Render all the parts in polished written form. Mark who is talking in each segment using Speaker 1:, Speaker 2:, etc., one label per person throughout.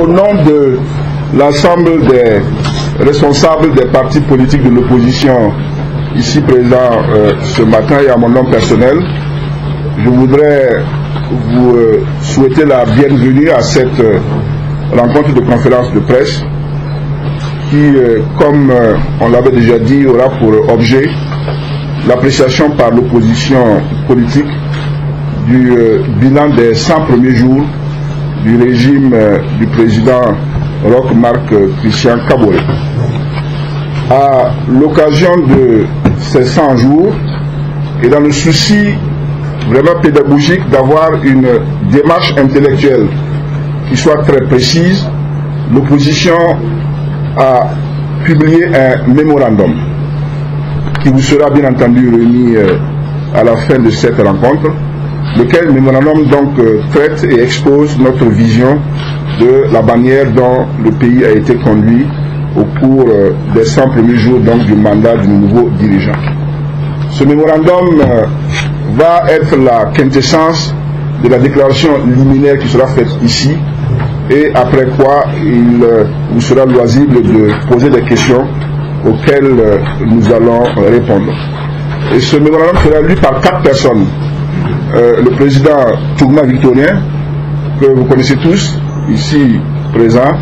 Speaker 1: Au nom de l'ensemble des responsables des partis politiques de l'opposition ici présents ce matin et à mon nom personnel, je voudrais vous souhaiter la bienvenue à cette rencontre de conférence de presse qui, comme on l'avait déjà dit, aura pour objet l'appréciation par l'opposition politique du bilan des 100 premiers jours du régime du président Roch Marc Christian Kaboré. À l'occasion de ces 100 jours et dans le souci vraiment pédagogique d'avoir une démarche intellectuelle qui soit très précise, l'opposition a publié un mémorandum qui vous sera bien entendu remis à la fin de cette rencontre, lequel mémorandum donc traite et expose notre vision de la manière dont le pays a été conduit au cours des 100 premiers jours donc, du mandat du nouveau dirigeant. Ce mémorandum va être la quintessence de la déclaration liminaire qui sera faite ici, et après quoi il vous sera loisible de poser des questions auxquelles nous allons répondre. Et ce mémorandum sera lu par 4 personnes. Le président Tougma Victorien, que vous connaissez tous, ici présent,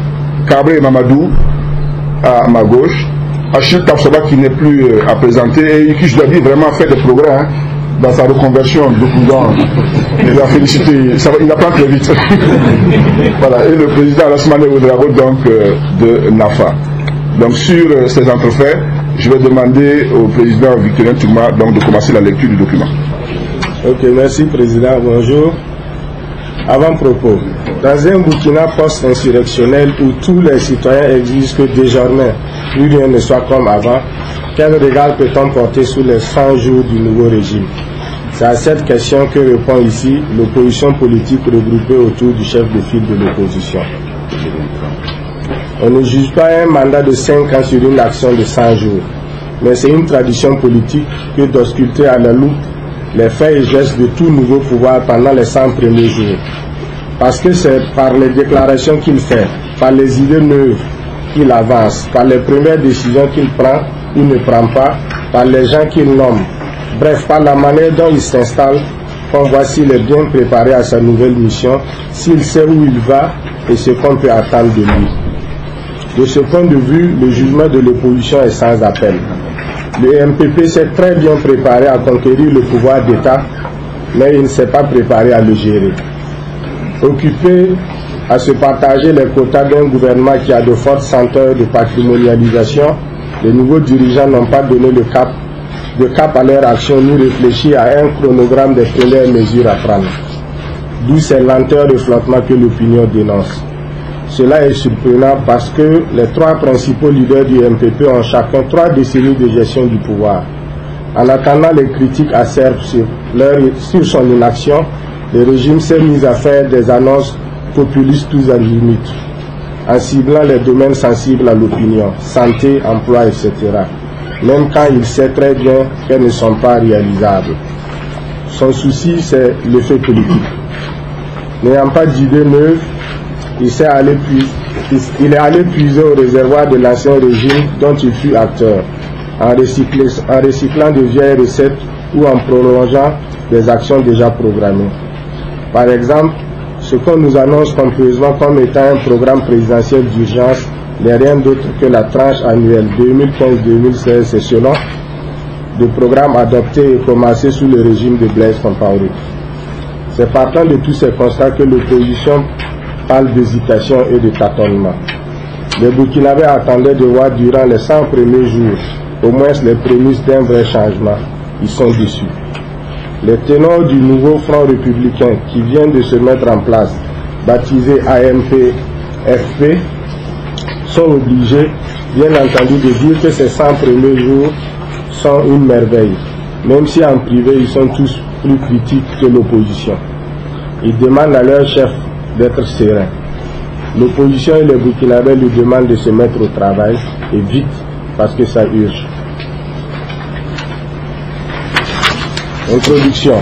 Speaker 1: Kabré Mamadou à ma gauche, Achille Tapsoba qui n'est plus à présenter et qui, je dois dire, vraiment fait des progrès dans sa reconversion de Koudan. Il a félicité, il apprend très vite. Voilà, et le président Alassane Ouedraogo donc de NAFA. Donc sur ces entrefaits, je vais demander au président Victorien Tougma donc de commencer la lecture du document.
Speaker 2: Ok, merci président, bonjour. Avant-propos, dans un Burkina post-insurrectionnel où tous les citoyens exigent que désormais plus rien ne soit comme avant, quel regard peut-on porter sur les 100 jours du nouveau régime? C'est à cette question que répond ici l'opposition politique regroupée autour du chef de file de l'opposition. On ne juge pas un mandat de 5 ans sur une action de 100 jours, mais c'est une tradition politique que d'ausculter à la loupe les faits et gestes de tout nouveau pouvoir pendant les 100 premiers jours. Parce que c'est par les déclarations qu'il fait, par les idées neuves qu'il avance, par les premières décisions qu'il prend ou ne prend pas, par les gens qu'il nomme, bref, par la manière dont il s'installe, qu'on voit s'il est bien préparé à sa nouvelle mission, s'il sait où il va et ce qu'on peut attendre de lui. De ce point de vue, le jugement de l'opposition est sans appel. Le MPP s'est très bien préparé à conquérir le pouvoir d'État, mais il ne s'est pas préparé à le gérer. Occupé à se partager les quotas d'un gouvernement qui a de fortes senteurs de patrimonialisation, les nouveaux dirigeants n'ont pas donné de cap à leur action ni réfléchi à un chronogramme des premières mesures à prendre. D'où ces lenteurs de flottement que l'opinion dénonce. Cela est surprenant parce que les 3 principaux leaders du MPP ont chacun 3 décennies de gestion du pouvoir. En attendant les critiques acerbes sur son inaction, le régime s'est mis à faire des annonces populistes tous azimuts, en ciblant les domaines sensibles à l'opinion, santé, emploi, etc., même quand il sait très bien qu'elles ne sont pas réalisables. Son souci, c'est l'effet politique. N'ayant pas d'idées neuves, il est allé puiser au réservoir de l'ancien régime dont il fut acteur, en recyclant de vieilles recettes ou en prolongeant des actions déjà programmées. Par exemple, ce qu'on nous annonce pompeusement comme étant un programme présidentiel d'urgence n'est rien d'autre que la tranche annuelle 2015-2016, c'est selon le programme adopté et commencé sous le régime de Blaise Compaoré. C'est partant de tous ces constats que l'opposition parle d'hésitation et de tâtonnement. Les Burkinabés attendaient de voir durant les 100 premiers jours au moins les prémices d'un vrai changement. Ils sont déçus. Les ténors du nouveau Front républicain qui vient de se mettre en place, baptisé AMP-FP, sont obligés, bien entendu, de dire que ces 100 premiers jours sont une merveille, même si en privé ils sont tous plus critiques que l'opposition. Ils demandent à leur chef d'être serein. L'opposition et les Burkinabés lui demandent de se mettre au travail, et vite, parce que ça urge. Introduction.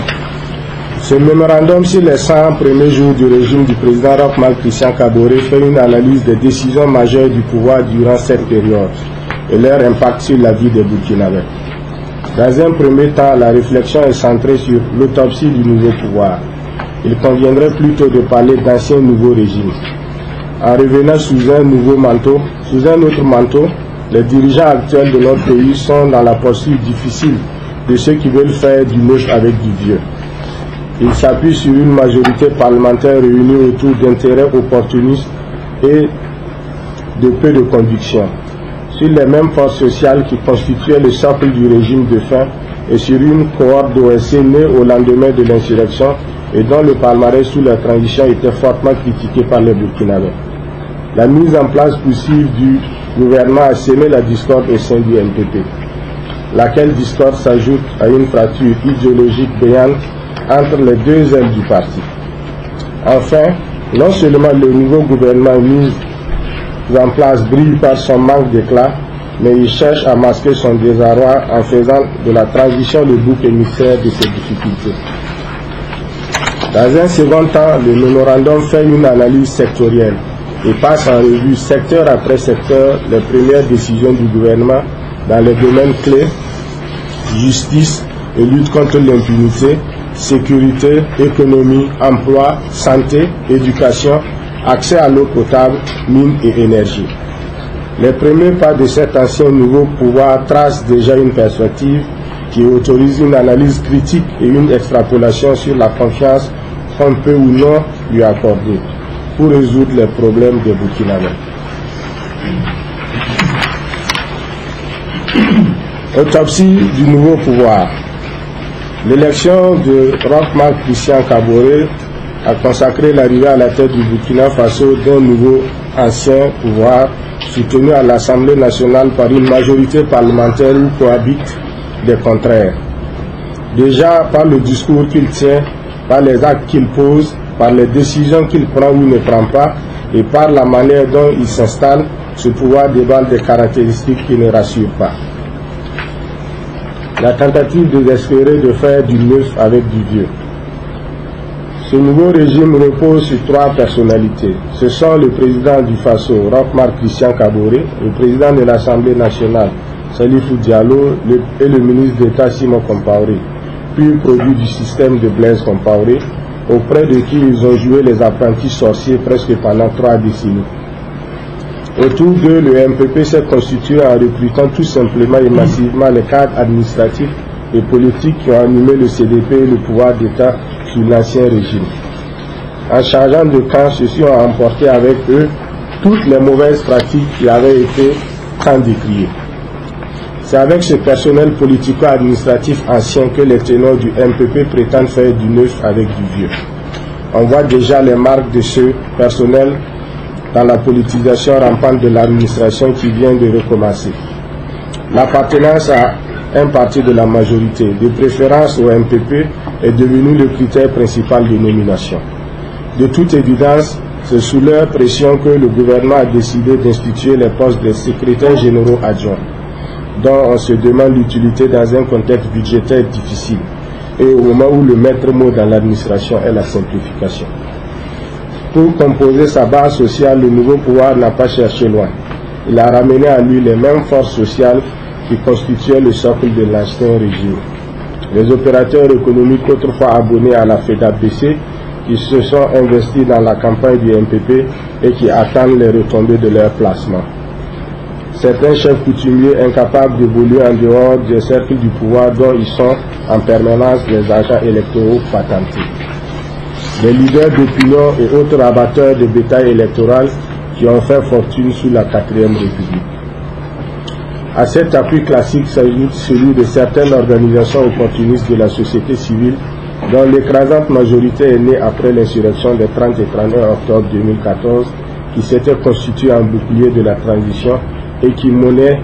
Speaker 2: Ce mémorandum sur les 100 premiers jours du régime du président Roch-Marc Christian Kaboré fait une analyse des décisions majeures du pouvoir durant cette période et leur impact sur la vie des Burkinabés. Dans un premier temps, la réflexion est centrée sur l'autopsie du nouveau pouvoir. Il conviendrait plutôt de parler d'ancien nouveau régime. En revenant sous un autre manteau, les dirigeants actuels de notre pays sont dans la poursuite difficile de ceux qui veulent faire du neuf avec du vieux. Ils s'appuient sur une majorité parlementaire réunie autour d'intérêts opportunistes et de peu de conviction, sur les mêmes forces sociales qui constituaient le socle du régime de fin et sur une cohorte d'OSC née au lendemain de l'insurrection et dont le palmarès sous la transition était fortement critiqué par les Burkinabés. La mise en place poussive du gouvernement a sémé la discorde au sein du MPP, laquelle discorde s'ajoute à une fracture idéologique béante entre les deux ailes du parti. Enfin, non seulement le nouveau gouvernement mis en place brille par son manque d'éclat, mais il cherche à masquer son désarroi en faisant de la transition le bouc émissaire de ses difficultés. Dans un second temps, le mémorandum fait une analyse sectorielle et passe en revue secteur après secteur les premières décisions du gouvernement dans les domaines clés, justice et lutte contre l'impunité, sécurité, économie, emploi, santé, éducation, accès à l'eau potable, mines et énergie. Les premiers pas de cet ancien nouveau pouvoir tracent déjà une perspective qui autorise une analyse critique et une extrapolation sur la confiance qu'on peut ou non lui accorder pour résoudre les problèmes des Burkinabés. Autopsie du nouveau pouvoir. L'élection de Roch-Marc Christian Kaboré a consacré l'arrivée à la tête du Burkina Faso d'un nouveau ancien pouvoir soutenu à l'Assemblée nationale par une majorité parlementaire où cohabitent des contraires. Déjà par le discours qu'il tient, par les actes qu'il pose, par les décisions qu'il prend ou ne prend pas, et par la manière dont il s'installe, ce pouvoir déballe des caractéristiques qui ne rassurent pas. La tentative de désespérer de faire du neuf avec du vieux. Ce nouveau régime repose sur trois personnalités. Ce sont le président du Faso, Roch-Marc Christian Kaboré, le président de l'Assemblée nationale, Salifou Diallo, et le ministre d'État Simon Compaoré, puis produit du système de Blaise Compaoré, auprès de qui ils ont joué les apprentis sorciers presque pendant 3 décennies. Autour d'eux, le MPP s'est constitué en recrutant tout simplement et massivement les cadres administratifs et politiques qui ont animé le CDP et le pouvoir d'État sous l'ancien régime. En changeant de camp, ceux-ci ont emporté avec eux toutes les mauvaises pratiques qui avaient été tant décriées. C'est avec ce personnel politico-administratif ancien que les ténors du MPP prétendent faire du neuf avec du vieux. On voit déjà les marques de ce personnel dans la politisation rampante de l'administration qui vient de recommencer. L'appartenance à un parti de la majorité, de préférence au MPP, est devenu le critère principal de nomination. De toute évidence, c'est sous leur pression que le gouvernement a décidé d'instituer les postes de secrétaires généraux adjoints, dont on se demande l'utilité dans un contexte budgétaire difficile et au moment où le maître mot dans l'administration est la simplification. Pour composer sa base sociale, le nouveau pouvoir n'a pas cherché loin. Il a ramené à lui les mêmes forces sociales qui constituaient le socle de l'ancien régime. Les opérateurs économiques autrefois abonnés à la FEDAPC qui se sont investis dans la campagne du MPP et qui attendent les retombées de leur placement. Certains chefs coutumiers incapables d'évoluer en dehors des cercles du pouvoir dont ils sont en permanence les agents électoraux patentés. Les leaders d'opinion et autres abatteurs de bétail électoral qui ont fait fortune sous la 4e République. À cet appui classique s'ajoute celui de certaines organisations opportunistes de la société civile dont l'écrasante majorité est née après l'insurrection des 30 et 31 octobre 2014 qui s'était constituée en bouclier de la transition et qui monnaient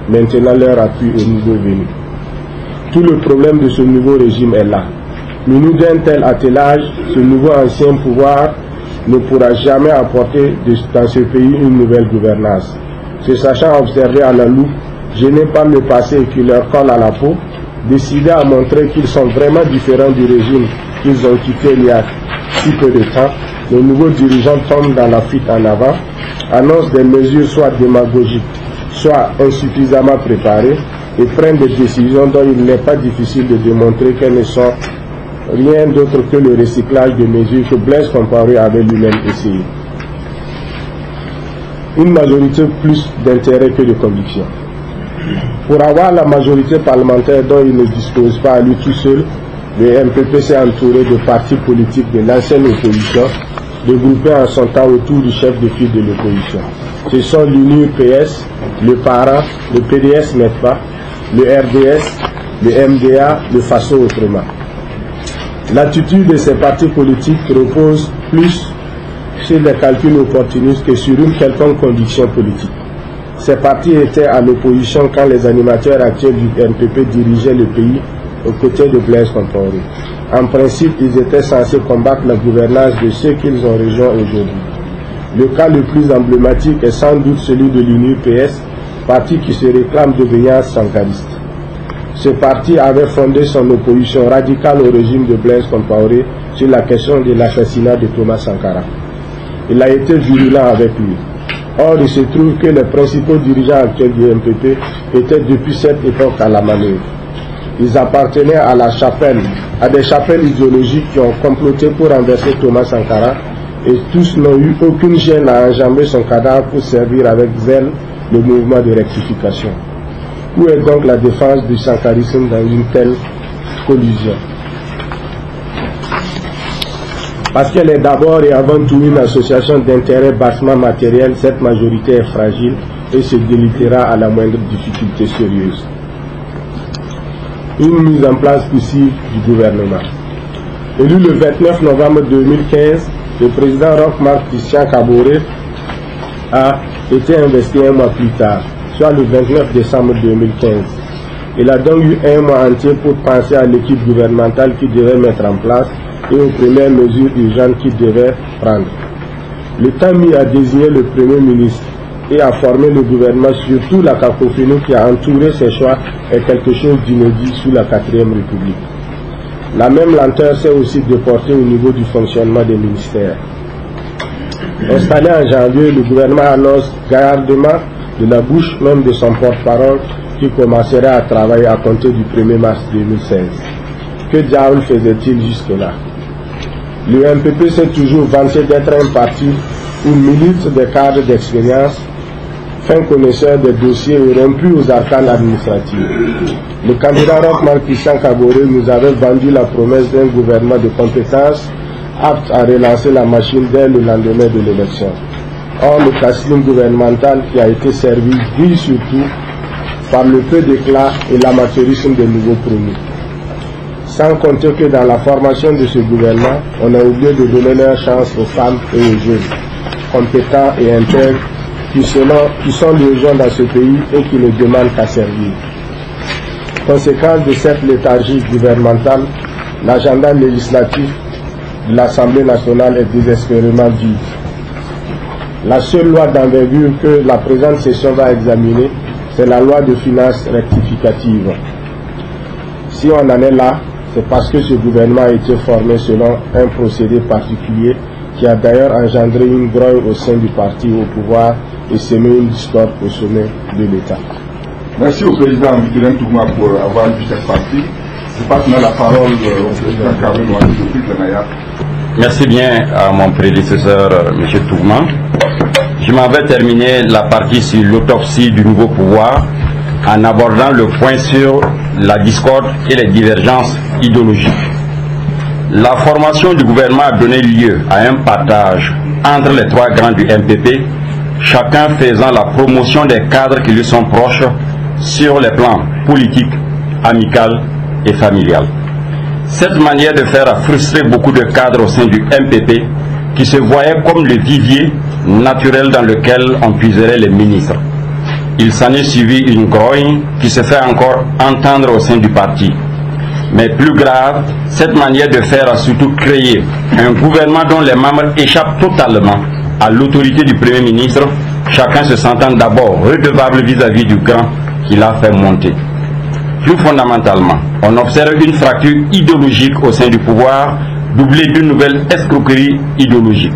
Speaker 2: maintenant leur appui aux nouveaux venus. Tout le problème de ce nouveau régime est là. Muni d'un tel attelage, ce nouveau ancien pouvoir ne pourra jamais apporter dans ce pays une nouvelle gouvernance. Se sachant observer à la loupe, gênés par le passé qui leur colle à la peau, décidés à montrer qu'ils sont vraiment différents du régime qu'ils ont quitté il y a si peu de temps, les nouveaux dirigeants tombent dans la fuite en avant, annoncent des mesures soit démagogiques, soit insuffisamment préparées, et prennent des décisions dont il n'est pas difficile de démontrer qu'elles ne sont rien d'autre que le recyclage de mesures que Blaise Compaoré avait lui-même essayé. Une majorité plus d'intérêt que de conviction. Pour avoir la majorité parlementaire dont il ne dispose pas à lui tout seul, le MPP s'est entouré de partis politiques de l'ancienne opposition, regroupés en son temps autour du chef de file de l'opposition. Ce sont l'UNI-PS, le PARA, le PDS-METPA, le RDS, le MDA, le FASO autrement. L'attitude de ces partis politiques repose plus sur des calculs opportunistes que sur une quelconque conviction politique. Ces partis étaient à l'opposition quand les animateurs actuels du MPP dirigeaient le pays aux côtés de Blaise Compaoré. En principe, ils étaient censés combattre la gouvernance de ceux qu'ils ont rejoints aujourd'hui. Le cas le plus emblématique est sans doute celui de l'UNI-PS, parti qui se réclame de veillance sankariste. Ce parti avait fondé son opposition radicale au régime de Blaise Compaoré sur la question de l'assassinat de Thomas Sankara. Il a été virulent avec lui. Or, il se trouve que les principaux dirigeants actuels du MPP étaient depuis cette époque à la manœuvre. Ils appartenaient à des chapelles idéologiques qui ont comploté pour renverser Thomas Sankara, et tous n'ont eu aucune gêne à enjamber son cadavre pour servir avec zèle le mouvement de rectification. Où est donc la défense du sankarisme dans une telle collusion? Parce qu'elle est d'abord et avant tout une association d'intérêts bassement matériels, cette majorité est fragile et se délitera à la moindre difficulté sérieuse. Une mise en place poussive du gouvernement. Élu le 29 novembre 2015, le président Roch-Marc Christian Kaboré a été investi un mois plus tard, soit le 29 décembre 2015. Il a donc eu un mois entier pour penser à l'équipe gouvernementale qui devait mettre en place et aux premières mesures urgentes qu'il devait prendre. Le temps mis à désigner le Premier ministre et à former le gouvernement, surtout la cacophonie qui a entouré ses choix, est quelque chose d'inédit sous la 4e République. La même lenteur s'est aussi déportée au niveau du fonctionnement des ministères. Installé en janvier, le gouvernement annonce gaillardement de la bouche même de son porte-parole qui commencerait à travailler à compter du 1er mars 2016. Que diable faisait-il jusque-là? Le MPP s'est toujours vanté d'être un parti où militent des cadres d'expérience, fins connaisseurs des dossiers et rompus aux arcanes administratives. Le candidat Roch-Marc Christian Kaboré nous avait vendu la promesse d'un gouvernement de compétences apte à relancer la machine dès le lendemain de l'élection. Or, le casting gouvernemental qui a été servi brille surtout par le peu d'éclat et l'amateurisme des nouveaux promis. Sans compter que dans la formation de ce gouvernement, on a oublié de donner leur chance aux femmes et aux jeunes, compétents et intègres, qui sont légion dans ce pays et qui ne demandent qu'à servir. Conséquence de cette léthargie gouvernementale, l'agenda législatif de l'Assemblée nationale est désespérément vide. La seule loi d'envergure que la présente session va examiner, c'est la loi de finances rectificative. Si on en est là, c'est parce que ce gouvernement a été formé selon un procédé particulier qui a d'ailleurs engendré une grogne au sein du parti au pouvoir et semé une discorde au sommet de l'État.
Speaker 1: Merci au président Mitterrand Touma pour avoir vu cette partie. Je passe maintenant la parole au président Karim Ouattara.
Speaker 3: Merci bien à mon prédécesseur, M. Tourman. Je m'en vais terminer la partie sur l'autopsie du nouveau pouvoir en abordant le point sur la discorde et les divergences idéologiques. La formation du gouvernement a donné lieu à un partage entre les trois grands du MPP, chacun faisant la promotion des cadres qui lui sont proches sur les plans politiques, amical et familial. Cette manière de faire a frustré beaucoup de cadres au sein du MPP qui se voyaient comme le vivier naturel dans lequel on puiserait les ministres. Il s'en est suivi une grogne qui se fait encore entendre au sein du parti. Mais plus grave, cette manière de faire a surtout créé un gouvernement dont les membres échappent totalement à l'autorité du Premier ministre, chacun se sentant d'abord redevable vis-à-vis du grand qui l'a fait monter. Plus fondamentalement, on observe une fracture idéologique au sein du pouvoir doublée d'une nouvelle escroquerie idéologique.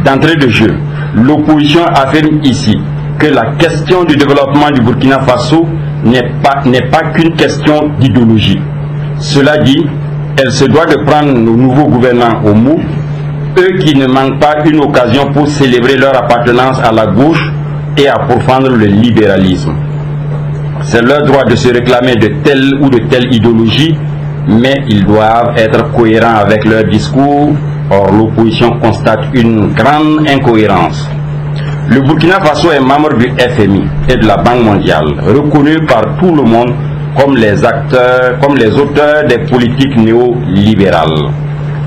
Speaker 3: D'entrée de jeu, l'opposition affirme ici que la question du développement du Burkina Faso n'est pas qu'une question d'idéologie. Cela dit, elle se doit de prendre nos nouveaux gouvernants au mot, eux qui ne manquent pas une occasion pour célébrer leur appartenance à la gauche et à pourfendre le libéralisme. C'est leur droit de se réclamer de telle ou de telle idéologie, mais ils doivent être cohérents avec leur discours. Or, l'opposition constate une grande incohérence. Le Burkina Faso est membre du FMI et de la Banque mondiale, reconnu par tout le monde comme les auteurs des politiques néolibérales.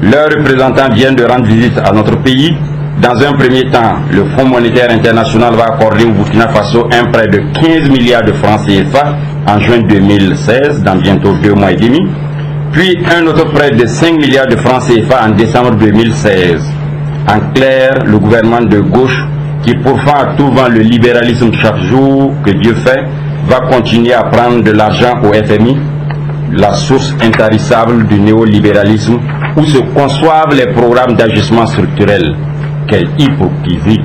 Speaker 3: Leurs représentants viennent de rendre visite à notre pays. Dans un premier temps, le Fonds monétaire international va accorder au Burkina Faso un prêt de 15 milliards de francs CFA en juin 2016, dans bientôt 2 mois et demi, puis un autre prêt de 5 milliards de francs CFA en décembre 2016. En clair, le gouvernement de gauche, qui pourfend à tout vent le libéralisme chaque jour que Dieu fait, va continuer à prendre de l'argent au FMI, la source intarissable du néolibéralisme, où se conçoivent les programmes d'ajustement structurel. Quelle hypocrisie!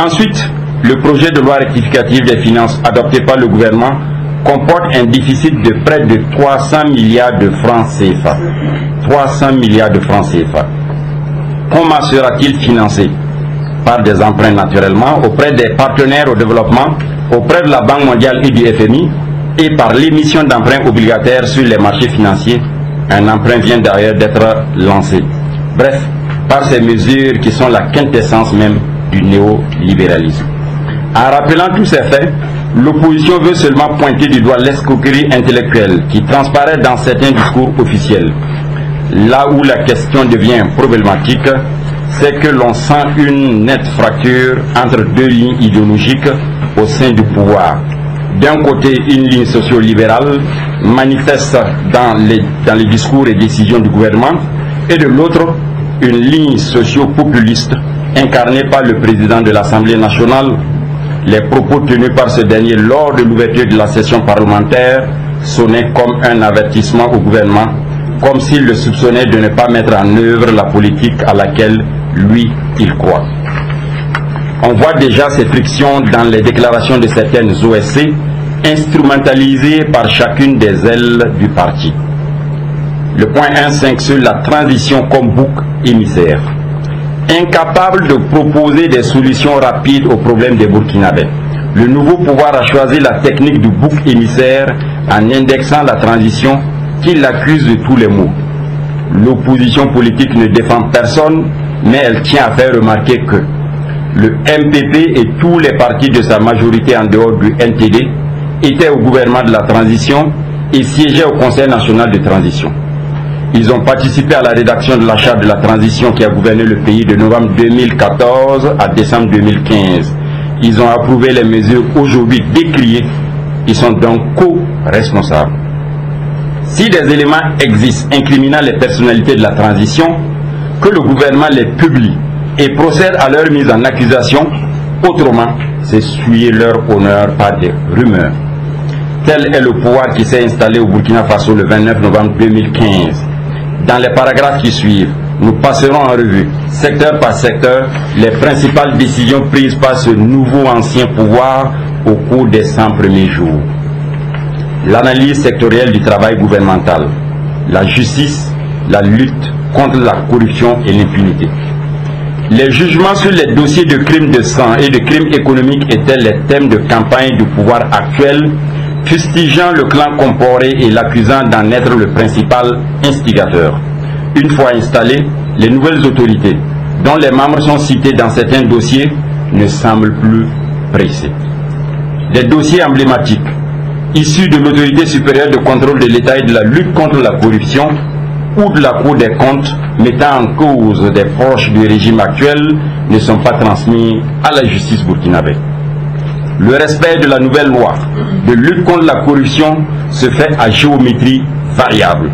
Speaker 3: Ensuite, le projet de loi rectificative des finances adopté par le gouvernement comporte un déficit de près de 300 milliards de francs CFA. 300 milliards de francs CFA. Comment sera-t-il financé? Par des emprunts naturellement, auprès des partenaires au développement, auprès de la Banque mondiale et du FMI, et par l'émission d'emprunts obligataires sur les marchés financiers. Un emprunt vient d'ailleurs d'être lancé. Bref, par ces mesures qui sont la quintessence même du néolibéralisme. En rappelant tous ces faits, l'opposition veut seulement pointer du doigt l'escroquerie intellectuelle qui transparaît dans certains discours officiels. Là où la question devient problématique, c'est que l'on sent une nette fracture entre deux lignes idéologiques au sein du pouvoir. D'un côté, une ligne socio-libérale manifeste dans les discours et décisions du gouvernement, et de l'autre, une ligne socio-populiste incarnée par le président de l'Assemblée nationale. Les propos tenus par ce dernier lors de l'ouverture de la session parlementaire sonnaient comme un avertissement au gouvernement, comme s'il le soupçonnait de ne pas mettre en œuvre la politique à laquelle lui, il croit. On voit déjà ces frictions dans les déclarations de certaines OSC, instrumentalisées par chacune des ailes du parti. Le point 1.5 sur la transition comme bouc émissaire. Incapable de proposer des solutions rapides aux problèmes des Burkinabés, le nouveau pouvoir a choisi la technique du bouc émissaire en indexant la transition qui l'accuse de tous les maux. L'opposition politique ne défend personne, mais elle tient à faire remarquer que le MPP et tous les partis de sa majorité en dehors du NTD étaient au gouvernement de la transition et siégeaient au Conseil national de transition. Ils ont participé à la rédaction de la charte de la transition qui a gouverné le pays de novembre 2014 à décembre 2015. Ils ont approuvé les mesures aujourd'hui décriées. Ils sont donc co-responsables. Si des éléments existent incriminant les personnalités de la transition, que le gouvernement les publie et procède à leur mise en accusation, autrement, c'est souiller leur honneur par des rumeurs. Tel est le pouvoir qui s'est installé au Burkina Faso le 29 novembre 2015. Dans les paragraphes qui suivent, nous passerons en revue, secteur par secteur, les principales décisions prises par ce nouveau ancien pouvoir au cours des 100 premiers jours. L'analyse sectorielle du travail gouvernemental, la justice, la lutte contre la corruption et l'impunité. Les jugements sur les dossiers de crimes de sang et de crimes économiques étaient les thèmes de campagne du pouvoir actuel, fustigeant le clan Comporé et l'accusant d'en être le principal instigateur. Une fois installées, les nouvelles autorités, dont les membres sont cités dans certains dossiers, ne semblent plus pressés. Des dossiers emblématiques, issus de l'autorité supérieure de contrôle de l'État et de la lutte contre la corruption, ou de la Cour des comptes, mettant en cause des proches du régime actuel, ne sont pas transmis à la justice burkinabé. Le respect de la nouvelle loi de lutte contre la corruption se fait à géométrie variable.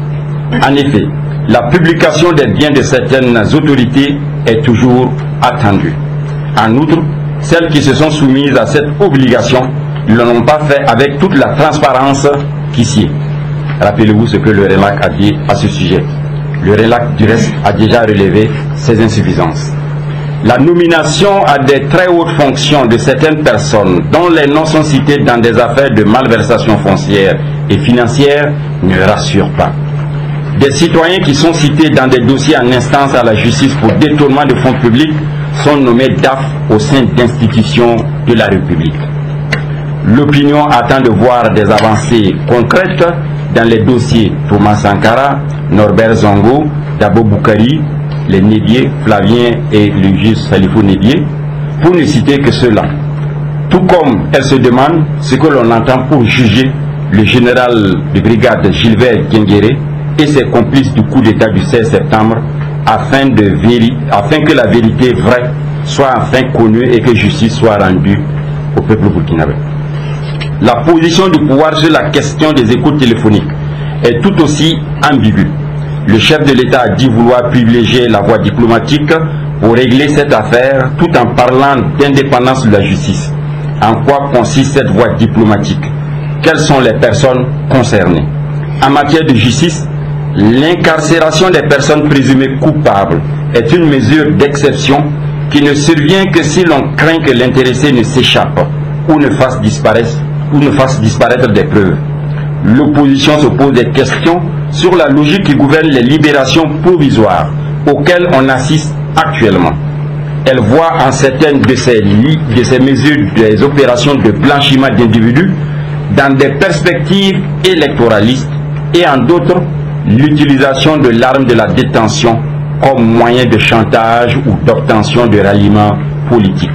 Speaker 3: En effet, la publication des biens de certaines autorités est toujours attendue. En outre, celles qui se sont soumises à cette obligation ne l'ont pas fait avec toute la transparence qui sied. Rappelez-vous ce que le REMAC a dit à ce sujet. Le RELAC, du reste, a déjà relevé ces insuffisances. La nomination à des très hautes fonctions de certaines personnes dont les noms sont cités dans des affaires de malversation foncière et financière ne rassure pas. Des citoyens qui sont cités dans des dossiers en instance à la justice pour détournement de fonds publics sont nommés DAF au sein d'institutions de la République. L'opinion attend de voir des avancées concrètes dans les dossiers Thomas Sankara, Norbert Zongo, Dabo Boukari, les Nédier, Flavien et le juge Salifou Nédier, pour ne citer que ceux-là. Tout comme elle se demande ce que l'on entend pour juger le général de brigade Gilbert Diengéré et ses complices du coup d'État du 16 septembre afin que la vérité vraie soit enfin connue et que justice soit rendue au peuple burkinabé. La position du pouvoir sur la question des écoutes téléphoniques est tout aussi ambiguë. Le chef de l'État a dit vouloir privilégier la voie diplomatique pour régler cette affaire tout en parlant d'indépendance de la justice. En quoi consiste cette voie diplomatique? Quelles sont les personnes concernées? En matière de justice, l'incarcération des personnes présumées coupables est une mesure d'exception qui ne survient que si l'on craint que l'intéressé ne s'échappe ou ne fasse disparaître des preuves. L'opposition se pose des questions sur la logique qui gouverne les libérations provisoires auxquelles on assiste actuellement. Elle voit en certaines de ces mesures des opérations de blanchiment d'individus dans des perspectives électoralistes et en d'autres l'utilisation de l'arme de la détention comme moyen de chantage ou d'obtention de ralliement politique.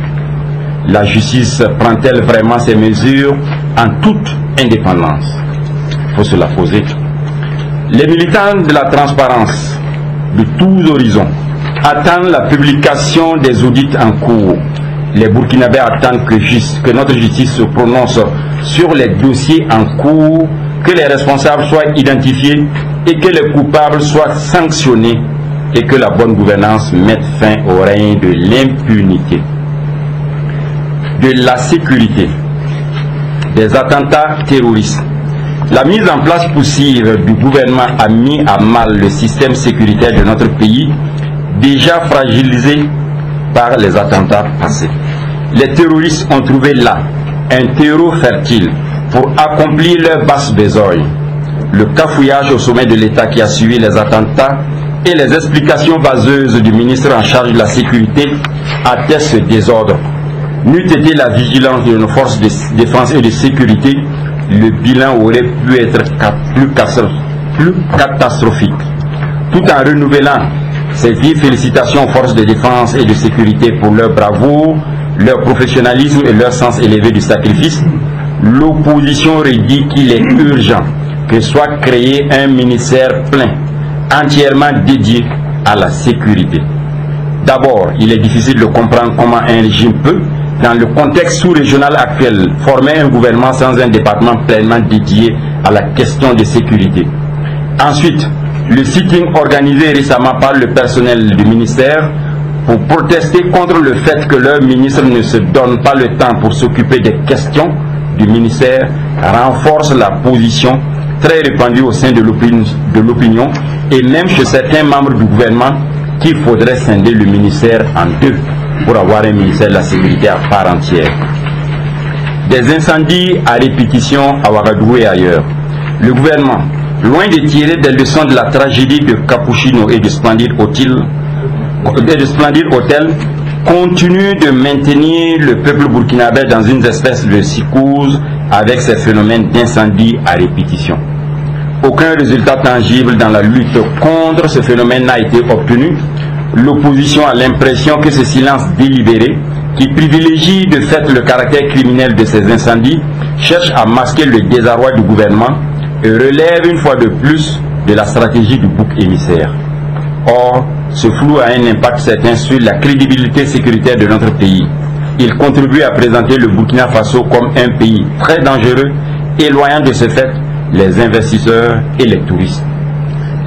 Speaker 3: La justice prend-elle vraiment ces mesures en toute indépendance? Il faut se la poser. Les militants de la transparence de tous horizons attendent la publication des audits en cours. Les Burkinabés attendent que notre justice se prononce sur les dossiers en cours, que les responsables soient identifiés et que les coupables soient sanctionnés et que la bonne gouvernance mette fin au règne de l'impunité. De la sécurité, des attentats terroristes. La mise en place poussive du gouvernement a mis à mal le système sécuritaire de notre pays, déjà fragilisé par les attentats passés. Les terroristes ont trouvé là un terreau fertile pour accomplir leur basse besogne. Le cafouillage au sommet de l'État qui a suivi les attentats et les explications vaseuses du ministre en charge de la sécurité attestent ce désordre. N'eût été la vigilance de nos forces de défense et de sécurité, le bilan aurait pu être plus catastrophique. Tout en renouvelant ses vives félicitations aux forces de défense et de sécurité pour leur bravoure, leur professionnalisme et leur sens élevé du sacrifice, l'opposition redit qu'il est urgent que soit créé un ministère plein, entièrement dédié à la sécurité. D'abord, il est difficile de comprendre comment un régime peut, dans le contexte sous-régional actuel, former un gouvernement sans un département pleinement dédié à la question de sécurité. Ensuite, le sitting organisé récemment par le personnel du ministère pour protester contre le fait que leur ministre ne se donne pas le temps pour s'occuper des questions du ministère renforce la position très répandue au sein de l'opinion et même chez certains membres du gouvernement qu'il faudrait scinder le ministère en deux pour avoir un ministère de la sécurité à part entière. Des incendies à répétition à Ouagadougou et ailleurs. Le gouvernement, loin de tirer des leçons de la tragédie de Capuchino et de Splendid Hotel, continue de maintenir le peuple burkinabé dans une espèce de psychose avec ces phénomènes d'incendie à répétition. Aucun résultat tangible dans la lutte contre ce phénomène n'a été obtenu. L'opposition a l'impression que ce silence délibéré, qui privilégie de fait le caractère criminel de ces incendies, cherche à masquer le désarroi du gouvernement et relève une fois de plus de la stratégie du bouc émissaire. Or, ce flou a un impact certain sur la crédibilité sécuritaire de notre pays. Il contribue à présenter le Burkina Faso comme un pays très dangereux, éloignant de ce fait les investisseurs et les touristes.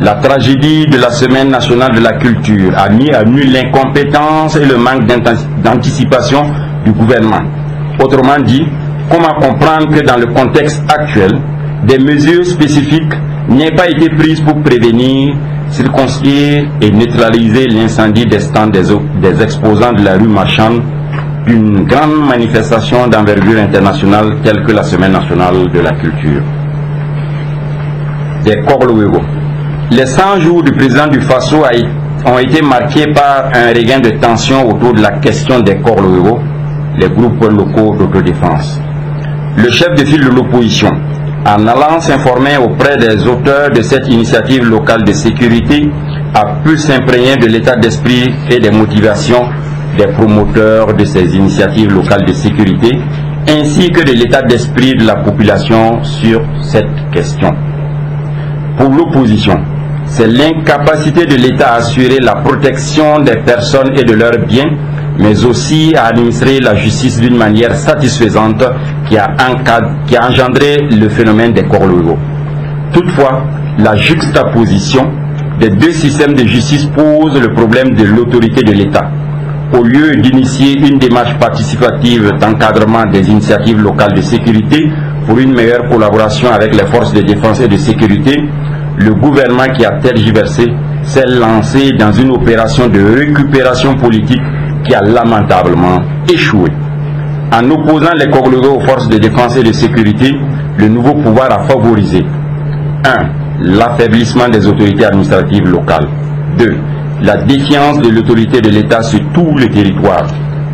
Speaker 3: La tragédie de la Semaine nationale de la culture a mis à nu l'incompétence et le manque d'anticipation du gouvernement. Autrement dit, comment comprendre que dans le contexte actuel, des mesures spécifiques n'ait pas été prise pour prévenir, circonscrire et neutraliser l'incendie des stands des exposants de la rue Marchande d'une grande manifestation d'envergure internationale telle que la Semaine nationale de la culture. Des Korlowewo. Les 100 jours du président du Faso ont été marqués par un regain de tension autour de la question des Korlowewo, les groupes locaux d'autodéfense. Le chef de file de l'opposition, en allant s'informer auprès des auteurs de cette initiative locale de sécurité, a pu s'imprégner de l'état d'esprit et des motivations des promoteurs de ces initiatives locales de sécurité, ainsi que de l'état d'esprit de la population sur cette question. Pour l'opposition, c'est l'incapacité de l'État à assurer la protection des personnes et de leurs biens, mais aussi à administrer la justice d'une manière satisfaisante qui a engendré le phénomène des Korlowewo. Toutefois, la juxtaposition des deux systèmes de justice pose le problème de l'autorité de l'État. Au lieu d'initier une démarche participative d'encadrement des initiatives locales de sécurité pour une meilleure collaboration avec les forces de défense et de sécurité, le gouvernement qui a tergiversé s'est lancé dans une opération de récupération politique qui a lamentablement échoué. En opposant les Korlowewo aux forces de défense et de sécurité, le nouveau pouvoir a favorisé 1. L'affaiblissement des autorités administratives locales. 2. La défiance de l'autorité de l'État sur tout le territoire.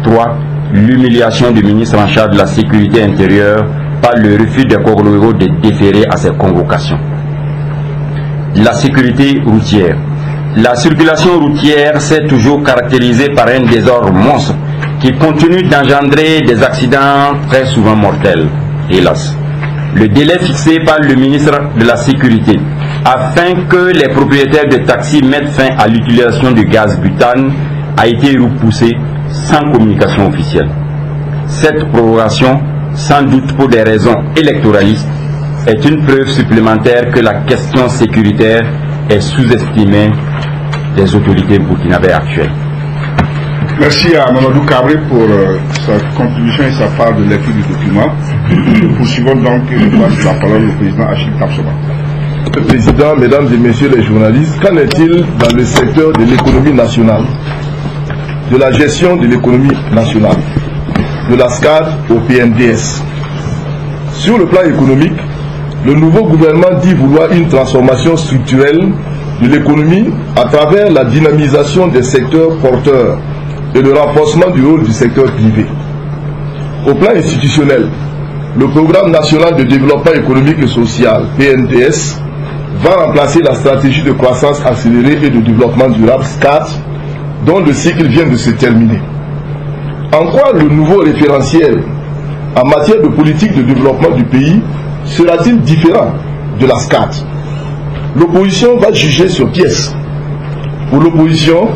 Speaker 3: 3. L'humiliation du ministre en charge de la sécurité intérieure par le refus des Korlowewo de déférer à ses convocations. La sécurité routière. La circulation routière s'est toujours caractérisée par un désordre monstre qui continue d'engendrer des accidents très souvent mortels, hélas. Le délai fixé par le ministre de la Sécurité afin que les propriétaires de taxis mettent fin à l'utilisation du gaz butane a été repoussé sans communication officielle. Cette prorogation, sans doute pour des raisons électoralistes, est une preuve supplémentaire que la question sécuritaire est sous-estimée des autorités burkinabées actuelles.
Speaker 1: Merci à Mamadou Kabré pour sa contribution et sa part de lecture du document. Nous poursuivons donc et je passe la parole au président Achille Tapsoba.
Speaker 4: Monsieur le Président, Mesdames et Messieurs les journalistes, qu'en est-il dans le secteur de l'économie nationale, de la gestion de l'économie nationale, de la SCAD au PNDS? Sur le plan économique, le nouveau gouvernement dit vouloir une transformation structurelle de l'économie à travers la dynamisation des secteurs porteurs et le renforcement du rôle du secteur privé. Au plan institutionnel, le Programme national de développement économique et social, PNDS, va remplacer la stratégie de croissance accélérée et de développement durable, SCAD, dont le cycle vient de se terminer. En quoi le nouveau référentiel en matière de politique de développement du pays sera-t-il différent de la SCAD? L'opposition va juger sur pièce. Pour l'opposition,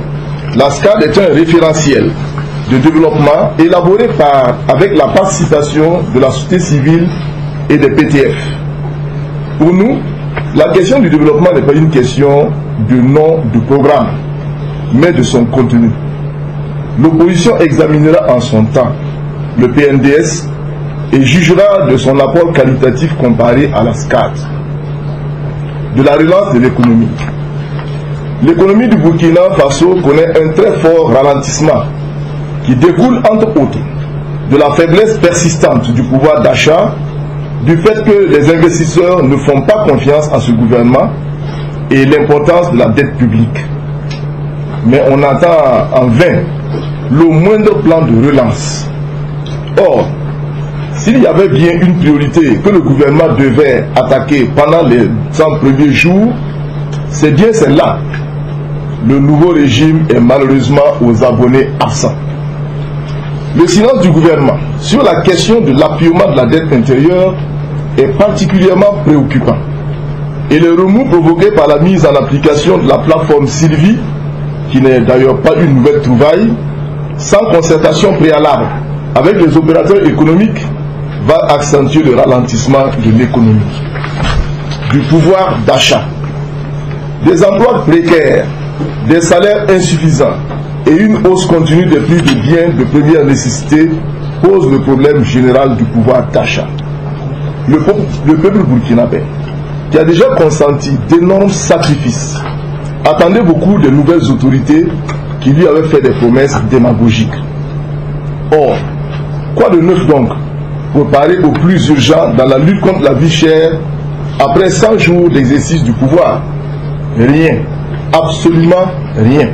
Speaker 4: la SCAD est un référentiel de développement élaboré avec la participation de la société civile et des PTF. Pour nous, la question du développement n'est pas une question du nom du programme, mais de son contenu. L'opposition examinera en son temps le PNDS et jugera de son apport qualitatif comparé à la SCAD. De la relance de l'économie. L'économie du Burkina Faso connaît un très fort ralentissement qui découle entre autres de la faiblesse persistante du pouvoir d'achat, du fait que les investisseurs ne font pas confiance à ce gouvernement et l'importance de la dette publique. Mais on attend en vain le moindre plan de relance. Or, s'il y avait bien une priorité que le gouvernement devait attaquer pendant les 100 premiers jours, c'est bien celle-là. Le nouveau régime est malheureusement aux abonnés absents. Le silence du gouvernement sur la question de l'appuyement de la dette intérieure est particulièrement préoccupant. Et le remous provoqué par la mise en application de la plateforme Sylvie, qui n'est d'ailleurs pas une nouvelle trouvaille, sans concertation préalable avec les opérateurs économiques, va accentuer le ralentissement de l'économie, du pouvoir d'achat, des emplois précaires, des salaires insuffisants et une hausse continue des prix des biens de première nécessité posent le problème général du pouvoir d'achat. Le peuple burkinabé qui a déjà consenti d'énormes sacrifices, attendait beaucoup de nouvelles autorités qui lui avaient fait des promesses démagogiques. Or, quoi de neuf donc pour parer au plus urgent dans la lutte contre la vie chère après 100 jours d'exercice du pouvoir? Rien, absolument rien.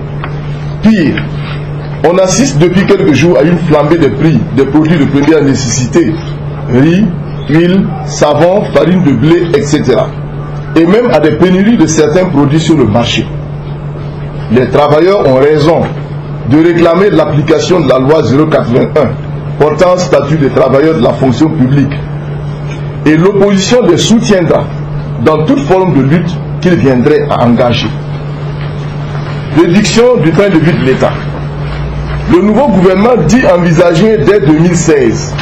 Speaker 4: Pire, on assiste depuis quelques jours à une flambée des prix des produits de première nécessité, riz, huile, savon, farine de blé, etc. Et même à des pénuries de certains produits sur le marché. Les travailleurs ont raison de réclamer l'application de la loi 081 portant statut des travailleurs de la fonction publique. Et l'opposition les soutiendra dans toute forme de lutte qu'ils viendraient à engager. Réduction du train de vie de l'État. Le nouveau gouvernement dit envisager dès 2016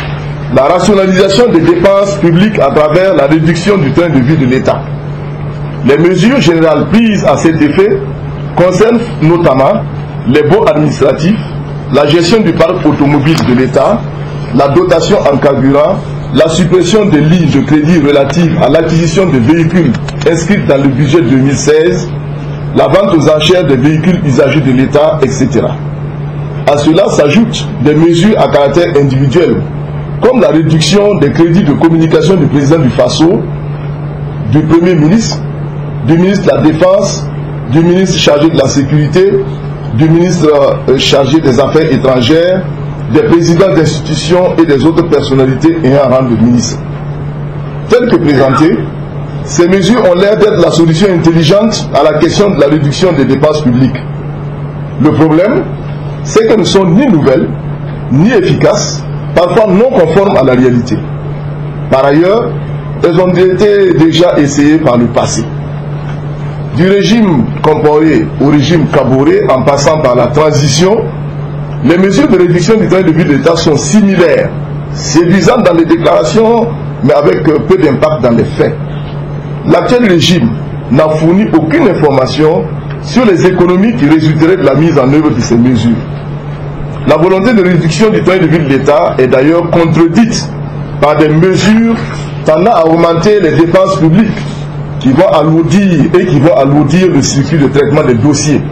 Speaker 4: la rationalisation des dépenses publiques à travers la réduction du train de vie de l'État. Les mesures générales prises à cet effet concernent notamment les baux administratifs, la gestion du parc automobile de l'État, la dotation en carburant, la suppression des lignes de crédit relatives à l'acquisition de véhicules inscrites dans le budget 2016, la vente aux enchères des véhicules usagés de l'État, etc. À cela s'ajoutent des mesures à caractère individuel, comme la réduction des crédits de communication du président du FASO, du Premier ministre, du ministre de la Défense, du ministre chargé de la Sécurité, du ministre chargé des Affaires étrangères, des présidents d'institutions et des autres personnalités ayant rang de ministre. Telles que présentées, ces mesures ont l'air d'être la solution intelligente à la question de la réduction des dépenses publiques. Le problème, c'est qu'elles ne sont ni nouvelles, ni efficaces, parfois non conformes à la réalité. Par ailleurs, elles ont été déjà essayées par le passé. Du régime Compaoré au régime Kaboré, en passant par la transition, les mesures de réduction du train de vie de l'État sont similaires, séduisantes dans les déclarations, mais avec peu d'impact dans les faits. L'actuel régime n'a fourni aucune information sur les économies qui résulteraient de la mise en œuvre de ces mesures. La volonté de réduction du train de vie de l'État est d'ailleurs contredite par des mesures tendant à augmenter les dépenses publiques qui vont alourdir le circuit de traitement des dossiers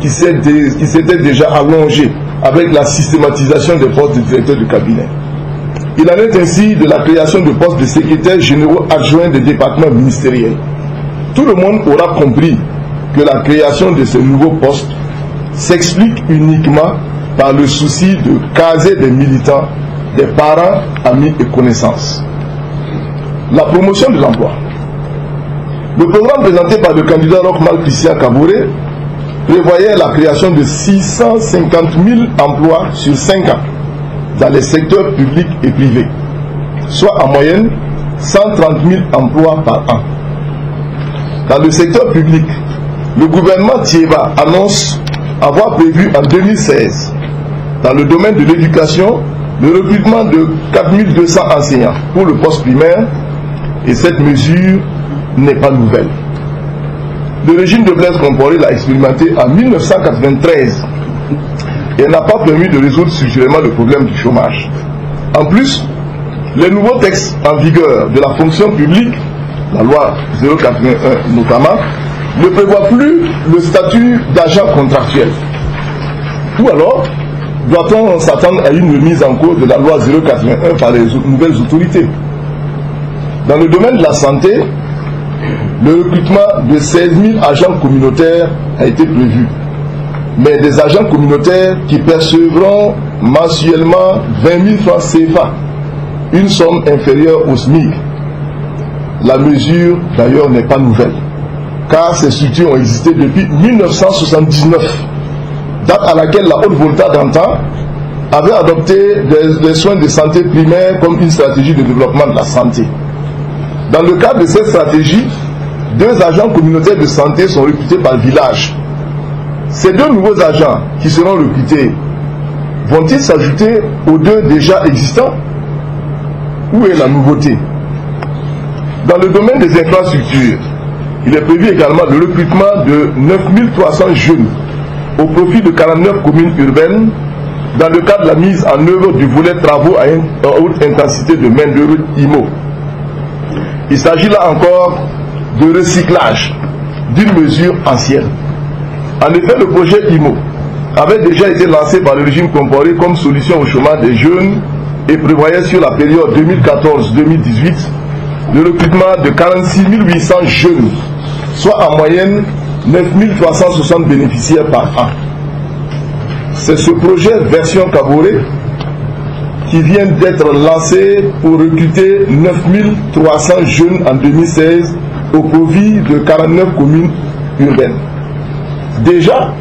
Speaker 4: qui s'était déjà allongé avec la systématisation des postes de directeur de cabinet. Il en est ainsi de la création de postes de secrétaires généraux adjoints des départements ministériels. Tout le monde aura compris que la création de ces nouveaux postes s'explique uniquement par le souci de caser des militants, des parents, amis et connaissances. La promotion de l'emploi. Le programme présenté par le candidat Rochmal Christian Kaboré prévoyait la création de 650 000 emplois sur 5 ans dans les secteurs publics et privés, soit en moyenne 130 000 emplois par an. Dans le secteur public, le gouvernement Thiéba annonce avoir prévu en 2016, dans le domaine de l'éducation, le recrutement de 4200 enseignants pour le poste primaire, et cette mesure n'est pas nouvelle. Le régime de Blaise Compaoré l'a expérimenté en 1993 et n'a pas permis de résoudre structurellement le problème du chômage. En plus, les nouveaux textes en vigueur de la fonction publique, la loi 081 notamment, ne prévoient plus le statut d'agent contractuel. Ou alors, doit-on s'attendre à une remise en cause de la loi 081 par les nouvelles autorités? Dans le domaine de la santé, le recrutement de 16 000 agents communautaires a été prévu. Mais des agents communautaires qui percevront mensuellement 20 000 francs CFA, une somme inférieure au SMIC. La mesure, d'ailleurs, n'est pas nouvelle, car ces structures ont existé depuis 1979, date à laquelle la haute volta d'antan avait adopté des soins de santé primaires comme une stratégie de développement de la santé. Dans le cadre de cette stratégie, 2 agents communautaires de santé sont recrutés par village. Ces 2 nouveaux agents qui seront recrutés vont-ils s'ajouter aux 2 déjà existants? Où est la nouveauté? Dans le domaine des infrastructures, il est prévu également le recrutement de 9300 jeunes au profit de 49 communes urbaines dans le cadre de la mise en œuvre du volet travaux à haute intensité de main-d'œuvre IMO. Il s'agit là encore de recyclage d'une mesure ancienne. En effet, le projet IMO avait déjà été lancé par le régime comparé comme solution au chômage des jeunes et prévoyait sur la période 2014-2018 le recrutement de 46 800 jeunes, soit en moyenne 9 360 bénéficiaires par an. C'est ce projet version Kaboré qui vient d'être lancé pour recruter 9 300 jeunes en 2016 au profit de 49 communes urbaines. Déjà,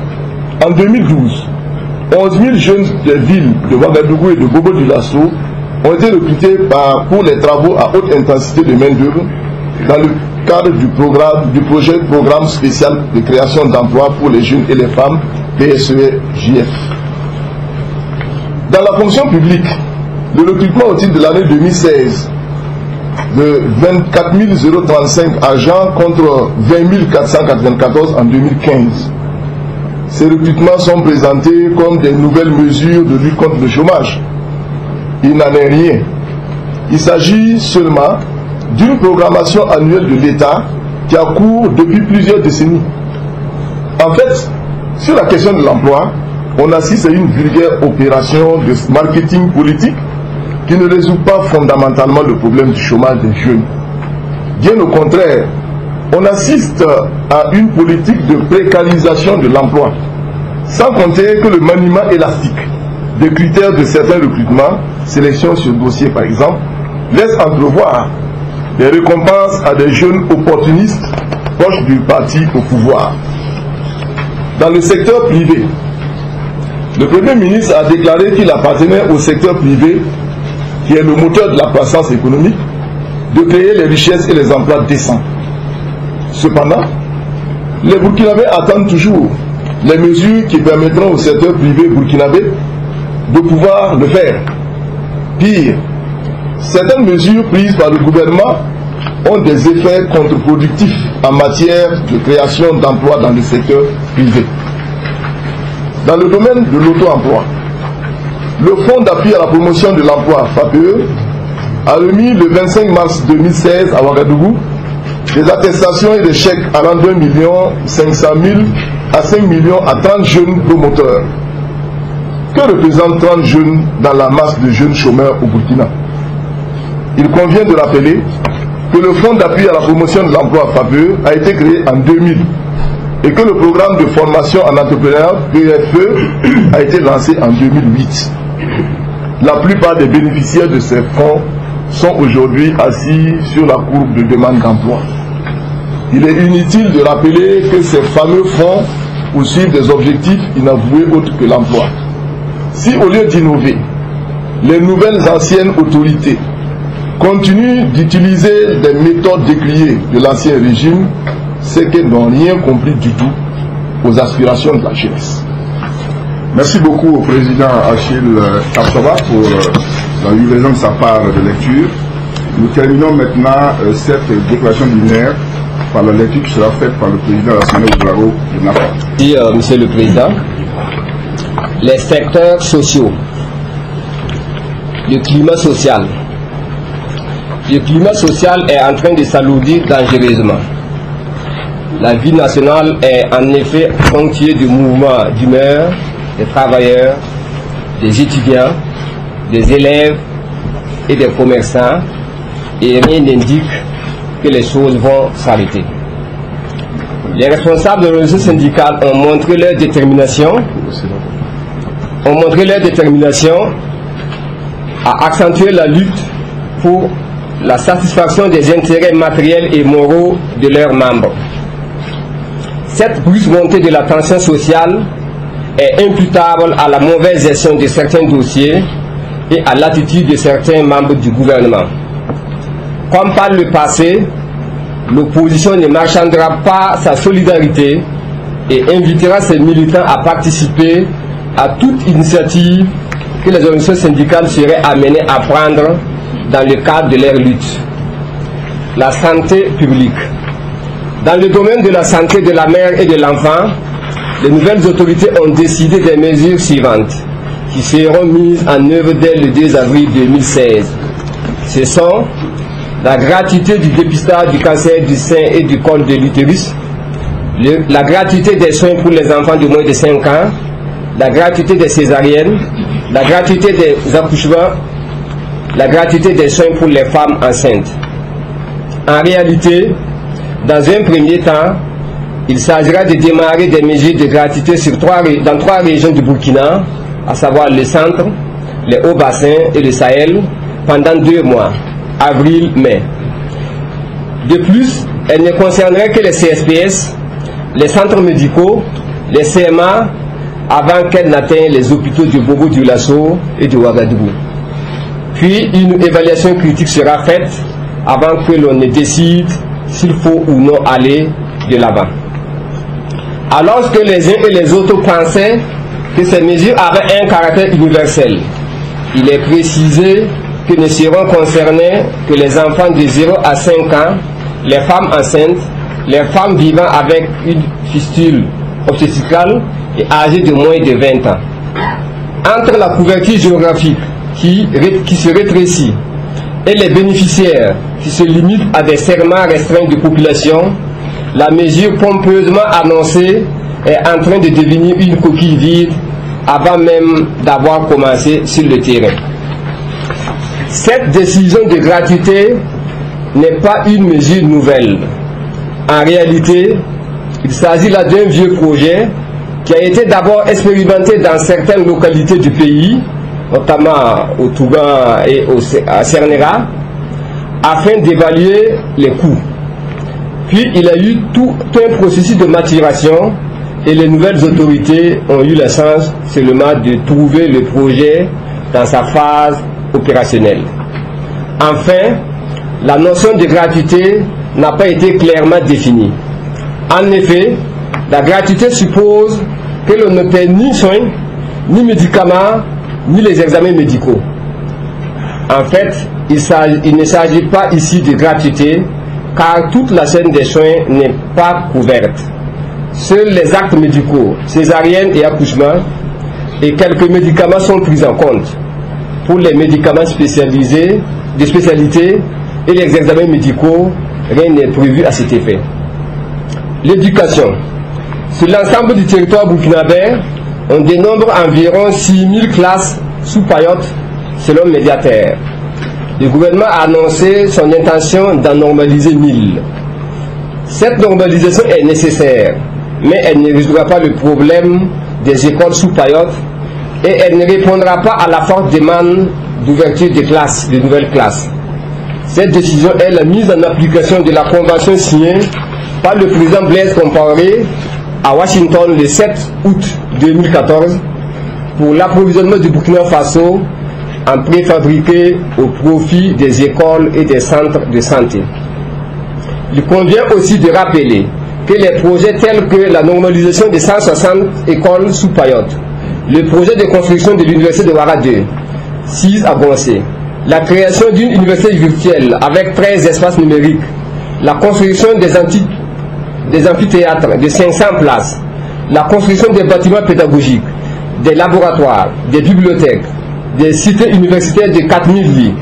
Speaker 4: en 2012, 11 000 jeunes des villes de Ouagadougou et de Bobo-Dioulasso ont été recrutés pour les travaux à haute intensité de main-d'œuvre dans le cadre du programme spécial de création d'emplois pour les jeunes et les femmes, PSE-JF. Dans la fonction publique, le recrutement au titre de l'année 2016 de 24 035 agents contre 20 494 en 2015. Ces recrutements sont présentés comme des nouvelles mesures de lutte contre le chômage. Il n'en est rien. Il s'agit seulement d'une programmation annuelle de l'État qui a cours depuis plusieurs décennies. En fait, sur la question de l'emploi, on assiste à une vulgaire opération de marketing politique qui ne résout pas fondamentalement le problème du chômage des jeunes. Bien au contraire, on assiste à une politique de précarisation de l'emploi, sans compter que le maniement élastique des critères de certains recrutements, sélection sur dossier par exemple, laisse entrevoir des récompenses à des jeunes opportunistes proches du parti au pouvoir. Dans le secteur privé, le Premier ministre a déclaré qu'il appartenait au secteur privé, qui est le moteur de la croissance économique, de créer les richesses et les emplois décents. Cependant, les Burkinabés attendent toujours les mesures qui permettront au secteur privé burkinabé de pouvoir le faire. Pire, certaines mesures prises par le gouvernement ont des effets contre-productifs en matière de création d'emplois dans le secteur privé. Dans le domaine de l'auto-emploi, le Fonds d'appui à la promotion de l'emploi, FAPE, a remis le 25 mars 2016 à Ouagadougou des attestations et des chèques allant d'1 500 000 à 5 millions à 30 jeunes promoteurs. Que représentent 30 jeunes dans la masse de jeunes chômeurs au Burkina? Il convient de rappeler que le Fonds d'appui à la promotion de l'emploi FAPE a été créé en 2000 et que le programme de formation en entrepreneuriat PFE a été lancé en 2008. La plupart des bénéficiaires de ces fonds sont aujourd'hui assis sur la courbe de demande d'emploi. Il est inutile de rappeler que ces fameux fonds poursuivent des objectifs inavoués autres que l'emploi. Si au lieu d'innover, les nouvelles anciennes autorités continuent d'utiliser des méthodes décriées de l'ancien régime, c'est qu'elles n'ont rien compris du tout aux aspirations de la jeunesse.
Speaker 1: Merci beaucoup au président Achille Kapsaba pour la livraison de sa part de lecture. Nous terminons maintenant cette déclaration liminaire par la lecture qui sera faite par le président de l'Assemblée Ouattara de Napa.
Speaker 5: Merci, Monsieur le Président. Les secteurs sociaux, le climat social. Le climat social est en train de s'alourdir dangereusement. La vie nationale est en effet ponctuée de mouvements d'humeur, des travailleurs, des étudiants, des élèves et des commerçants, et rien n'indique que les choses vont s'arrêter. Les responsables de l'organisation syndicale ont montré leur détermination à accentuer la lutte pour la satisfaction des intérêts matériels et moraux de leurs membres. Cette brusque montée de la tension sociale est imputable à la mauvaise gestion de certains dossiers et à l'attitude de certains membres du gouvernement. Comme par le passé, l'opposition ne marchandera pas sa solidarité et invitera ses militants à participer à toute initiative que les organisations syndicales seraient amenées à prendre dans le cadre de leur lutte. La santé publique. Dans le domaine de la santé de la mère et de l'enfant, les nouvelles autorités ont décidé des mesures suivantes qui seront mises en œuvre dès le 2 avril 2016. Ce sont la gratuité du dépistage du cancer du sein et du col de l'utérus, la gratuité des soins pour les enfants de moins de 5 ans, la gratuité des césariennes, la gratuité des accouchements, la gratuité des soins pour les femmes enceintes. En réalité, dans un premier temps, il s'agira de démarrer des mesures de gratuité dans 3 régions du Burkina, à savoir le centre, les Hauts-Bassins et le Sahel, pendant 2 mois, avril-mai. De plus, elle ne concernerait que les CSPS, les centres médicaux, les CMA, avant qu'elle n'atteigne les hôpitaux du Bobo-Dioulasso et du Ouagadougou. Puis une évaluation critique sera faite avant que l'on ne décide s'il faut ou non aller de l'avant. Alors que les uns et les autres pensaient que ces mesures avaient un caractère universel, il est précisé que ne seront concernés que les enfants de 0 à 5 ans, les femmes enceintes, les femmes vivant avec une fistule obstétricale et âgées de moins de 20 ans. Entre la couverture géographique qui se rétrécit et les bénéficiaires qui se limitent à des segments restreints de population, la mesure pompeusement annoncée est en train de devenir une coquille vide avant même d'avoir commencé sur le terrain. Cette décision de gratuité n'est pas une mesure nouvelle. En réalité, il s'agit là d'un vieux projet qui a été d'abord expérimenté dans certaines localités du pays, notamment au Tougan et à Cernera, afin d'évaluer les coûts. Puis il y a eu tout un processus de maturation et les nouvelles autorités ont eu la chance seulement de trouver le projet dans sa phase opérationnelle. Enfin, la notion de gratuité n'a pas été clairement définie. En effet, la gratuité suppose que l'on ne paie ni soins, ni médicaments, ni les examens médicaux. En fait, il ne s'agit pas ici de gratuité, car toute la chaîne des soins n'est pas couverte. Seuls les actes médicaux, césariennes et accouchements, et quelques médicaments sont pris en compte. Pour les médicaments spécialisés, de spécialité et les examens médicaux, rien n'est prévu à cet effet. L'éducation. Sur l'ensemble du territoire burkinabé, on dénombre environ 6000 classes sous Payotte, selon Médiataire. Le gouvernement a annoncé son intention d'en normaliser 1000. Cette normalisation est nécessaire, mais elle ne résoudra pas le problème des écoles sous Payotte et elle ne répondra pas à la forte demande d'ouverture de classes, de nouvelles classes. Cette décision est la mise en application de la convention signée par le président Blaise Compaoré à Washington le 7 août 2014 pour l'approvisionnement du Burkina Faso en préfabriqué au profit des écoles et des centres de santé. Il convient aussi de rappeler que les projets tels que la normalisation de 160 écoles sous Payotte, le projet de construction de l'université de Ouara 2, 6 à Bonsé, la création d'une université virtuelle avec 13 espaces numériques, la construction des amphithéâtres de 500 places, la construction des bâtiments pédagogiques, des laboratoires, des bibliothèques, des cités universitaires de 4000 lits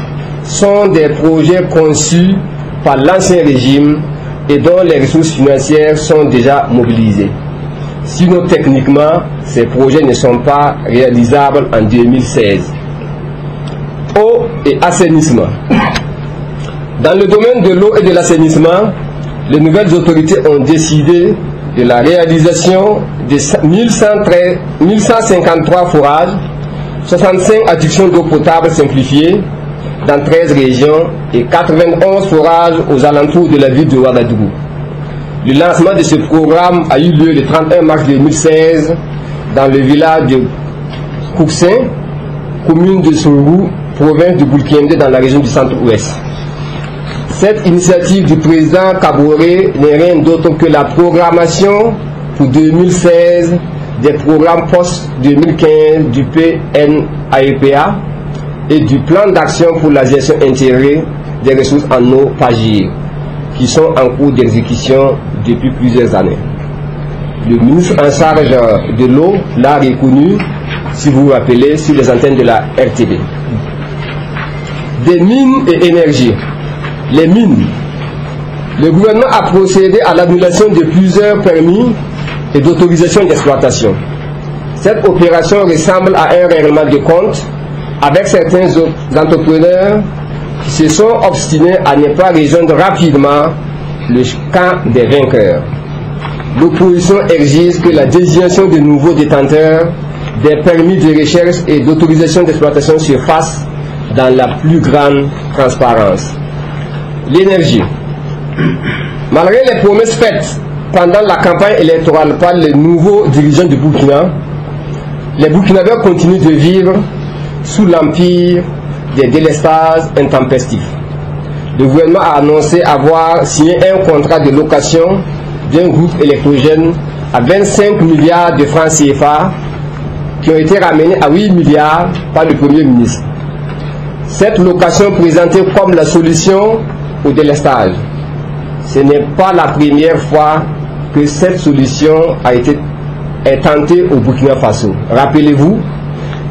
Speaker 5: sont des projets conçus par l'ancien régime et dont les ressources financières sont déjà mobilisées. Sinon, techniquement, ces projets ne sont pas réalisables en 2016. Eau et assainissement. Dans le domaine de l'eau et de l'assainissement, les nouvelles autorités ont décidé de la réalisation de 1153 forages, 65 adductions d'eau potable simplifiées dans 13 régions et 91 forages aux alentours de la ville de Ouagadougou. Le lancement de ce programme a eu lieu le 31 mars 2016 dans le village de Kouksin, commune de Sourou, province de Boulkende dans la région du centre-ouest. Cette initiative du président Kaboré n'est rien d'autre que la programmation pour 2016 des programmes post-2015 du PNAEPA et du plan d'action pour la gestion intégrée des ressources en eau PAGIR, qui sont en cours d'exécution depuis plusieurs années. Le ministre en charge de l'eau l'a reconnu, si vous vous rappelez, sur les antennes de la RTD. Des mines et énergie. les mines. Le gouvernement a procédé à l'annulation de plusieurs permis et d'autorisation d'exploitation. Cette opération ressemble à un règlement de compte avec certains entrepreneurs qui se sont obstinés à ne pas rejoindre rapidement le camp des vainqueurs. L'opposition exige que la désignation de nouveaux détenteurs des permis de recherche et d'autorisation d'exploitation se fasse dans la plus grande transparence. L'énergie. Malgré les promesses faites pendant la campagne électorale par les nouveaux dirigeants du Burkina, les Burkinabés continuent de vivre sous l'empire des délestages intempestifs. Le gouvernement a annoncé avoir signé un contrat de location d'un groupe électrogène à 25 milliards de francs CFA qui ont été ramenés à 8 milliards par le Premier ministre. Cette location présentée comme la solution au délestage. Ce n'est pas la première fois que cette solution est tentée au Burkina Faso. Rappelez-vous,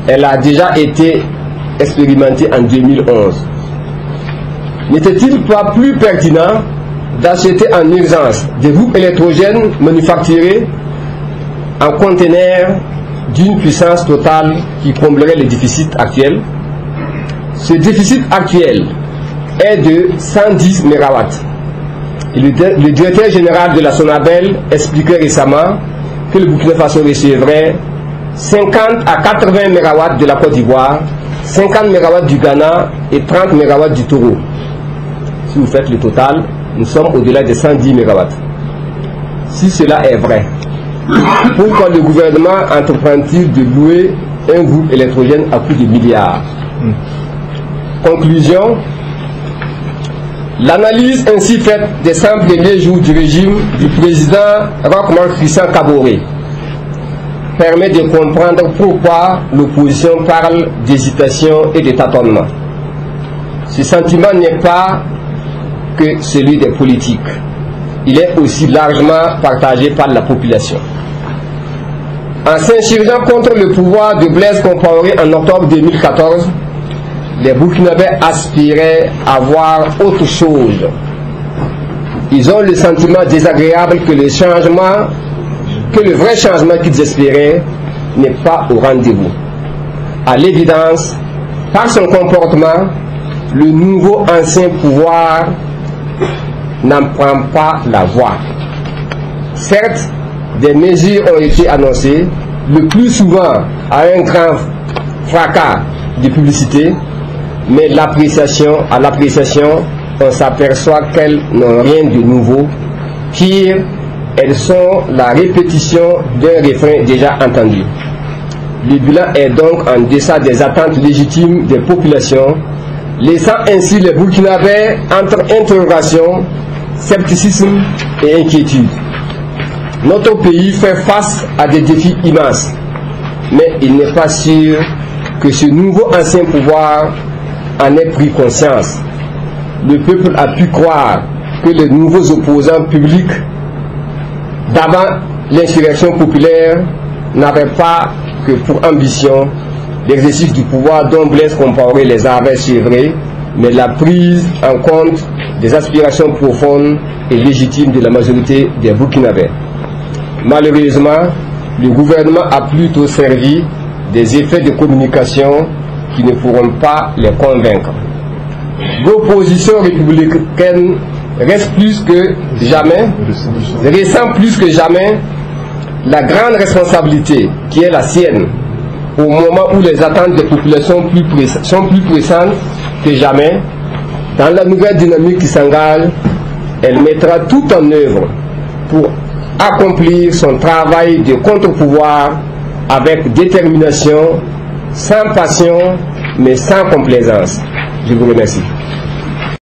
Speaker 5: elle a déjà été expérimentée en 2011. N'était-il pas plus pertinent d'acheter en urgence des groupes électrogènes manufacturés en conteneurs d'une puissance totale qui comblerait le déficit actuel? Ce déficit actuel est de 110 MW. Le directeur général de la Sonabel expliquait récemment que le Burkina Faso recevrait 50 à 80 MW de la Côte d'Ivoire, 50 MW du Ghana et 30 MW du Togo. Si vous faites le total, nous sommes au-delà de 110 MW. Si cela est vrai, pourquoi le gouvernement entreprend-il de louer un groupe électrogène à coût de milliards? Conclusion. L'analyse ainsi faite des 100 premiers jours du régime du président Roch-Marc Christian Kaboré permet de comprendre pourquoi l'opposition parle d'hésitation et de tâtonnement. Ce sentiment n'est pas que celui des politiques. Il est aussi largement partagé par la population. En s'insurgeant contre le pouvoir de Blaise Compaoré en octobre 2014, les Burkinabés aspiraient à voir autre chose. Ils ont le sentiment désagréable que le vrai changement qu'ils espéraient n'est pas au rendez-vous. À l'évidence, par son comportement, le nouveau ancien pouvoir n'en prend pas la voie. Certes, des mesures ont été annoncées, le plus souvent à un grand fracas de publicité, mais à l'appréciation, on s'aperçoit qu'elles n'ont rien de nouveau. Pire, elles sont la répétition d'un refrain déjà entendu. Le bilan est donc en deçà des attentes légitimes des populations, laissant ainsi les Burkinabés entre interrogation, scepticisme et inquiétude. Notre pays fait face à des défis immenses, mais il n'est pas sûr que ce nouveau ancien pouvoir en ait pris conscience. Le peuple a pu croire que les nouveaux opposants publics d'avant l'insurrection populaire n'avaient pas que pour ambition l'exercice du pouvoir dont Blaise Compaoré les avait sevrés, mais la prise en compte des aspirations profondes et légitimes de la majorité des Burkinabés. Malheureusement, le gouvernement a plutôt servi des effets de communication qui ne pourront pas les convaincre. L'opposition républicaine ressent plus que jamais la grande responsabilité qui est la sienne au moment où les attentes des populations sont plus pressantes que jamais. Dans la nouvelle dynamique qui s'engage, elle mettra tout en œuvre pour accomplir son travail de contre-pouvoir avec détermination, sans passion, mais sans complaisance. Je vous remercie.